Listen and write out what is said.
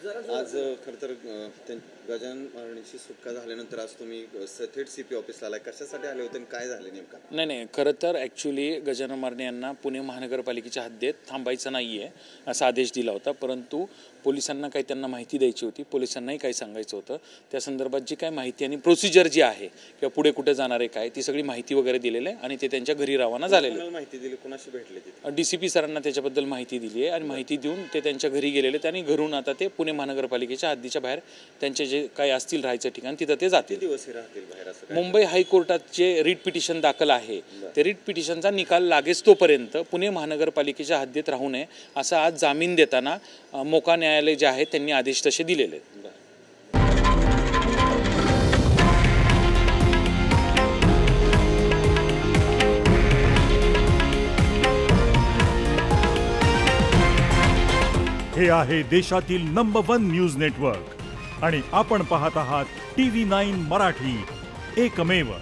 आज खरं तर गजानन मारणीची सुटका झाल्यानंतर आज तुम्ही थेट CP ऑफिसला आलाय, कशासाठी आले होते आणि काय झाले नेमकं? नाही, खरं तर ॲक्च्युली गजानन मारणे यांना पुणे महानगरपालिकेच्या हद्दीत थांबायचं नाही आहे असा आदेश दिला होता, परंतु पोलिसांना काही त्यांना माहिती द्यायची होती, पोलिसांनाही काही सांगायचं होतं. त्या संदर्भात जी काय माहिती आणि प्रोसिजर जी आहे किंवा पुढे कुठे जाणार आहे काय, ती सगळी माहिती वगैरे दिलेली आहे आणि ते त्यांच्या घरी रवाना झालेले. माहिती दिली, कोणाशी भेटले? DCP सरांना त्याच्याबद्दल माहिती दिली आहे आणि माहिती देऊन ते त्यांच्या घरी गेलेले आणि घरून आता ते पुणे महानगरपालिकेच्या हद्दीच्या बाहेर त्यांचे जे काही असतील राहायचं ठिकाण तिथं ते जातील. दिवस राहतील बाहेर? मुंबई हायकोर्टात जे रिट पिटिशन दाखल आहे ते रिट पिटिशनचा निकाल लागेच तोपर्यंत पुणे महानगरपालिकेच्या हद्दीत राहू नये असा आज जामीन देताना मोका न्यायालय जे आहे त्यांनी आदेश तसे दिलेले आहेत. हे आहे देशातील नंबर 1 न्यूज नेटवर्क आणि आपण पाहत आहात TV9 मराठी, एकमेव.